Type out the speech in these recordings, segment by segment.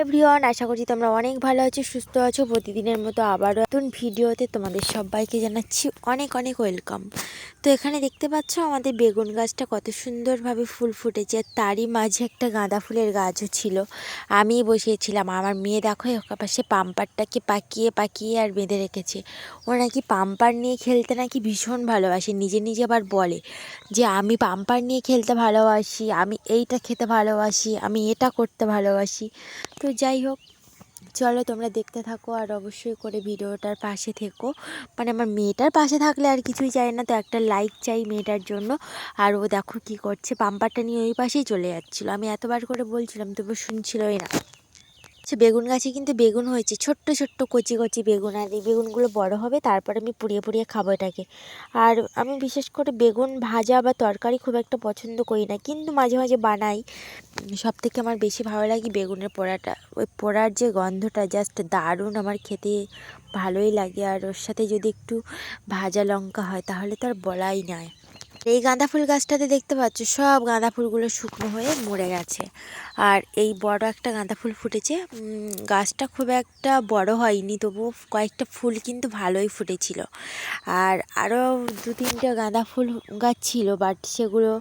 Everyone, আশা করছি তোমরা অনেক ভালো আছো, সুস্থ আছো। প্রতিদিনের মতো আবারও নতুন ভিডিওতে তোমাদের সবাইকে জানাচ্ছি অনেক অনেক ওয়েলকাম। তো এখানে দেখতে পাচ্ছ আমাদের বেগুন গাছটা কত সুন্দরভাবে ফুল ফুটেছে, আর তারই মাঝে একটা গাঁদা ফুলের গাছও ছিল। আমি বসিয়েছিলাম, আমার মেয়ে দেখো ওর পাশে পাম্পারটাকে পাকিয়ে পাকিয়ে আর বেঁধে রেখেছে। ও নাকি পাম্পার নিয়ে খেলতে নাকি ভীষণ ভালোবাসে, নিজে নিজে আবার বলে যে আমি পাম্পার নিয়ে খেলতে ভালোবাসি, আমি এইটা খেতে ভালোবাসি, আমি এটা করতে ভালোবাসি। তো যাই হোক, চলো তোমরা দেখতে থাকো আর অবশ্যই করে ভিডিওটার পাশে থেকো। মানে আমার মেয়েটার পাশে থাকলে আর কিছুই চাই না, তো একটা লাইক চাই মেয়েটার জন্য। আর ও দেখো কি করছে, পাম্পারটা নিয়ে ওই পাশেই চলে যাচ্ছিলো। আমি এতবার করে বলছিলাম তবু শুনছিলই না। বেগুন গাছে কিন্তু বেগুন হয়েছে, ছোট্ট ছোট্ট কচি কচি বেগুন। আর এই বেগুনগুলো বড় হবে, তারপর আমি পুড়িয়ে পুড়িয়ে খাবো এটাকে। আর আমি বিশেষ করে বেগুন ভাজা বা তরকারি খুব একটা পছন্দ করি না, কিন্তু মাঝে মাঝে বানাই। সব থেকে আমার বেশি ভালো লাগে বেগুনের পোড়াটা। ওই পোড়ার যে গন্ধটা জাস্ট দারুণ, আমার খেতে ভালোই লাগে। আর ওর সাথে যদি একটু ভাজা লঙ্কা হয় তাহলে তো আর বলাই নয়। এই গাঁদা ফুল গাছটাতে দেখতে পাচ্ছ সব গাঁদা ফুলগুলো শুকনো হয়ে মরে গেছে। আর এই বড় একটা গাঁদা ফুল ফুটেছে। গাছটা খুব একটা বড় হয়নি, তবুও কয়েকটা ফুল কিন্তু ভালোই ফুটেছিল। আর আরও দু তিনটে গাঁদা ফুল গাছ ছিল, বাট সেগুলো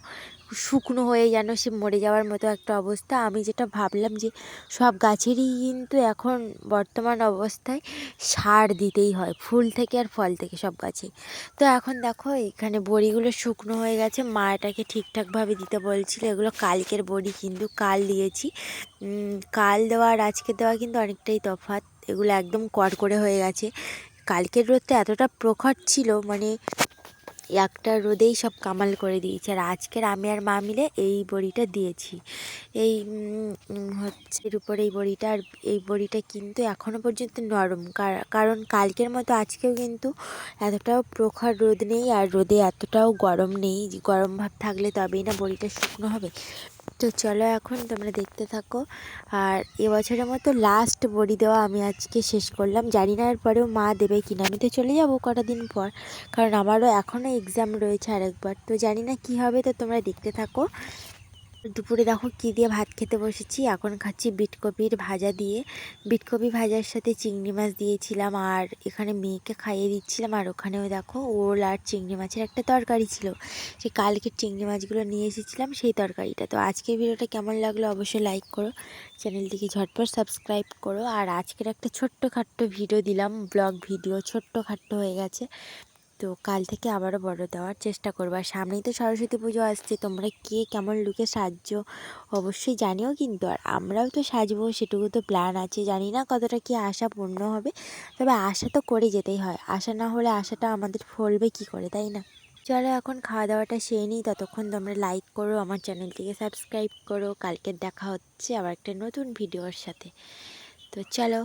শুকনো হয়ে যেন সে মরে যাওয়ার মতো একটা অবস্থা। আমি যেটা ভাবলাম যে সব গাছেরই কিন্তু এখন বর্তমান অবস্থায় সার দিতেই হয়, ফুল থেকে আর ফল থেকে সব গাছে। তো এখন দেখো এখানে বড়িগুলো শুকনো হয়ে গেছে, মা এটাকে ঠিকঠাকভাবে দিতে বলছিল। এগুলো কালকের বড়ি, কিন্তু কাল দিয়েছি। কাল দেওয়া আর আজকে দেওয়া কিন্তু অনেকটাই তফাৎ। এগুলো একদম কড়কড়ে হয়ে গেছে। কালকের রোদটা এতটা প্রখর ছিল, মানে একটা রোদেই সব কামাল করে দিয়েছে। আর আজকের আমি আর মা মিলে এই বড়িটা দিয়েছি। এই হচ্ছে এর উপরে এই বড়িটা। আর এই বড়িটা কিন্তু এখনও পর্যন্ত নরম, কারণ কালকের মতো আজকেও কিন্তু এতটাও প্রখর রোদ নেই, আর রোদে এতটাও গরম নেই। গরম ভাব থাকলে তবেই না বড়িটা শুকনো হবে। তো চলো এখন তোমরা দেখতে থাকো। আর এবছরের মতো লাস্ট বড়ি দেওয়া আমি আজকে শেষ করলাম। জানি না এরপরেও মা দেবে কিনা, আমি তো চলে যাবো কটা দিন পর, কারণ আমারও এখনও এক্সাম রয়েছে আরেকবার। তো জানি না কি হবে, তো তোমরা দেখতে থাকো। দুপুরে দেখো কী দিয়ে ভাত খেতে বসেছি, এখন খাচ্ছি বিটকপির ভাজা দিয়ে। বিটকপি ভাজার সাথে চিংড়ি মাছ দিয়েছিলাম, আর এখানে মেয়েকে খাইয়ে দিচ্ছিলাম। আর ওখানেও দেখো ওল আর চিংড়ি মাছের একটা তরকারি ছিল, সেই কালকের চিংড়ি মাছগুলো নিয়ে এসেছিলাম সেই তরকারিটা। তো আজকের ভিডিওটা কেমন লাগলো অবশ্যই লাইক করো, চ্যানেলটিকে ঝটপট সাবস্ক্রাইব করো। আর আজকের একটা ছোট্টখাট্টো ভিডিও দিলাম, ব্লগ ভিডিও, ছোট্টখাট্টো হয়ে গেছে। তো কাল থেকে আবারও বড় দেওয়ার চেষ্টা করবো। আর সামনেই তো সরস্বতী পুজো আসছে, তোমরা কে কেমন লুকে সাজছো অবশ্যই জানিও কিন্তু। আর আমরাও তো সাজবো, সেটুকু তো প্ল্যান আছে। জানি না কতটা কি আশা পূর্ণ হবে, তবে আশা তো করে যেতেই হয়। আশা না হলে আশাটা আমাদের ফলবে কি করে, তাই না? চলো এখন খাওয়া দাওয়াটা সেরে নিই, ততক্ষণ তোমরা লাইক করো, আমার চ্যানেলটিকে সাবস্ক্রাইব করো। কালকের দেখা হচ্ছে আবার একটা নতুন ভিডিওর সাথে। তো চলো।